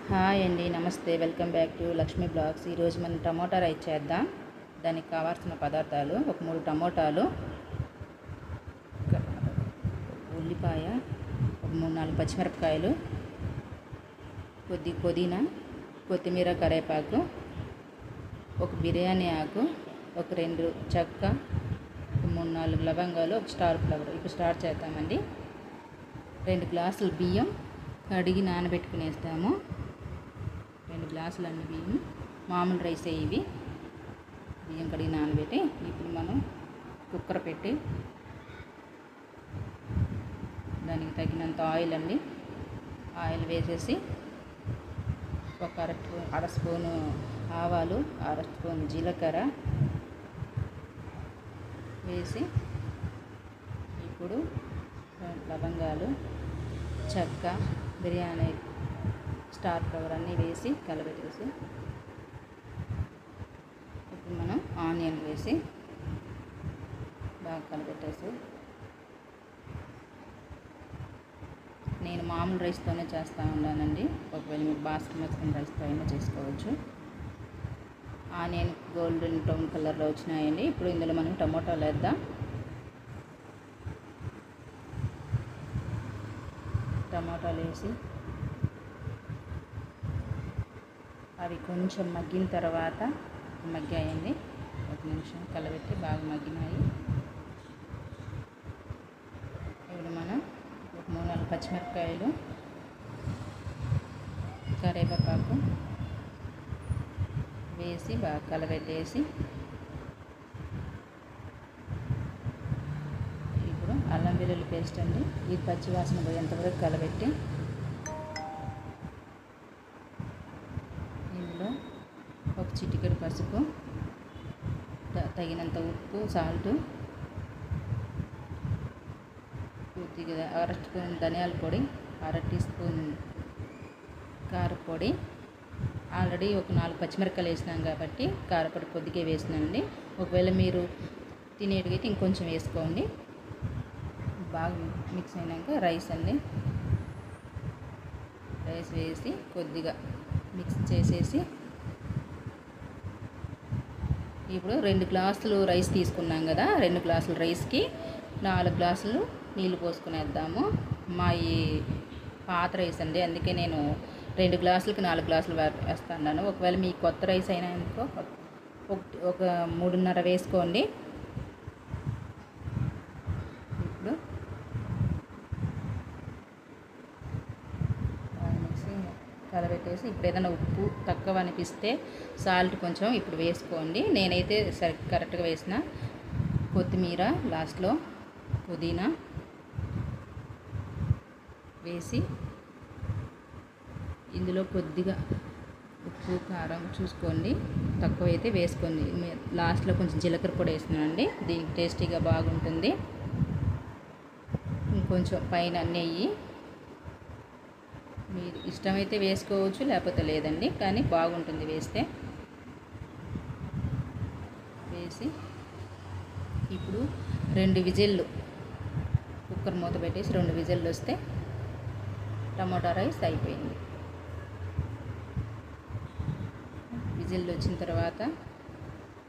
Hi అండి, నమస్తే. Welcome back to Lakshmi blogs. ఈరోజు మనం టమోటా రైస్ చేద్దాం. దానికి కావాల్సిన పదార్థాలు: ఒక 3 టమోటాలు, ఉల్లిపాయ, ఒక 3-4 పచ్చిమిరపకాయలు, కొద్ది పుదీనా, కొత్తిమీర, కరివేపాకు, ఒక బిర్యానీ ఆకు, ఒక 2 చెక్క, 3-4 లవంగాలు, ఒక స్టార్ ఫ్లవర్. ఇప్పుడు స్టార్ట్ చేద్దామండి. 2 గ్లాసులు బియ్యం కడిగి నానబెట్టుకునేస్తాము. 2 గ్లాసులు అన్ని బియ్యం, మామూలు రైసే ఇవి. బియ్యం కడిగి నానబెట్టి ఇప్పుడు మనం కుక్కర్ పెట్టి దానికి తగినంత ఆయిల్ అండి, ఆయిల్ వేసేసి ఒక అర స్పూను ఆవాలు, అర స్పూను జీలకర్ర వేసి ఇప్పుడు లవంగాలు, చెక్క, బిర్యానీ, స్టార్ ఫ్లవర్ అన్నీ వేసి కలబెట్టేసి ఇప్పుడు మనం ఆనియన్ వేసి బాగా కలబెట్టేసి, నేను మామూలు రైస్తోనే చేస్తూ ఉన్నానండి. ఒకవేళ మీరు బాస్మతి రైస్తో అయినా చేసుకోవచ్చు. ఆనియన్ గోల్డెన్ బ్రౌన్ కలర్లో వచ్చినాయండి. ఇప్పుడు ఇందులో మనం టమోటాలు వేద్దాం. టమోటాలు వేసి అవి కొంచెం మగ్గిన తర్వాత, మగ్గాయండి, 1 నిమిషం కలబెట్టి బాగా మగ్గినాయి. ఇప్పుడు మనం ఒక 3-4 పచ్చిమిరపకాయలు, కరివేపాకు వేసి బాగా కలబెట్టేసి ఇప్పుడు అల్లం వెల్లుల్లి పేస్ట్ అండి, ఇది పచ్చివాసన పోయేంతవరకు కలబెట్టి ఇందులో ఒక చిటికెడు పసుపు, తగినంత ఉప్పు, సాల్ట్, కొద్దిగా అర స్పూన్ ధనియాల పొడి, అర టీ స్పూన్ కారపొడి. ఆల్రెడీ ఒక 4 పచ్చిమిరపకాయలు వేసినాం కాబట్టి కారపొడి కొద్దిగా వేసినాండి. ఒకవేళ మీరు తినేటికైతే ఇంకొంచెం వేసుకోండి. బాగా మిక్స్ అయినాక రైస్ అండి, రైస్ వేసి కొద్దిగా మిక్స్ చేసేసి ఇప్పుడు 2 గ్లాసులు రైస్ తీసుకున్నాం కదా, 2 గ్లాసుల రైస్కి 4 గ్లాసులు నీళ్ళు పోసుకునేద్దాము. మా ఈ పాత రైస్ అండి, అందుకే నేను 2 గ్లాసులకి 4 గ్లాసులు వేస్తున్నాను. ఒకవేళ మీ కొత్త రైస్ అయినా అనుకో ఒక 3:30 వేసుకోండి. ఇప్పుడు కలబెట్టేసి ఇప్పుడు ఏదైనా ఉప్పు తక్కువ అనిపిస్తే సాల్ట్ కొంచెం ఇప్పుడు వేసుకోండి. నేనైతే కరెక్ట్గా వేసిన. కొత్తిమీర లాస్ట్లో, పుదీనా వేసి ఇందులో కొద్దిగా ఉప్పు, కారం చూసుకోండి, తక్కువైతే వేసుకోండి. లాస్ట్లో కొంచెం జీలకర్ర పొడి వేస్తున్నానండి, దీనికి టేస్టీగా బాగుంటుంది. ఇంకొంచెం పైన నెయ్యి మీరు ఇష్టమైతే వేసుకోవచ్చు, లేకపోతే లేదండి, కానీ బాగుంటుంది వేస్తే. వేసి ఇప్పుడు 2 విజిల్లు, కుక్కర్ మూత పెట్టేసి 2 విజిల్లు వస్తే టమోటా రైస్ అయిపోయింది. విజిల్లు వచ్చిన తర్వాత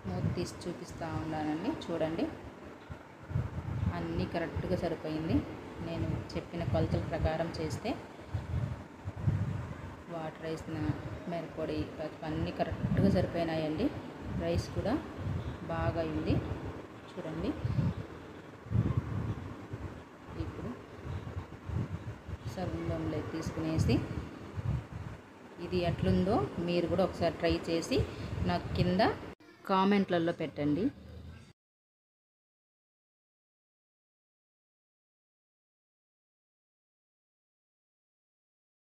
మూత తీసి చూపిస్తూ ఉన్నానండి, చూడండి. అన్నీ కరెక్ట్గా సరిపోయింది. నేను చెప్పిన కొలతల ప్రకారం చేస్తే వాటర్ వేసిన మిరప్పొడి అన్నీ కరెక్ట్గా సరిపోయినాయండి. రైస్ కూడా బాగా అయింది, చూడండి. ఇప్పుడు సర్వింగ్ బౌల్లో తీసుకునేసి ఇది ఎట్లుందో మీరు కూడా ఒకసారి ట్రై చేసి నాకు కింద కామెంట్లలో పెట్టండి.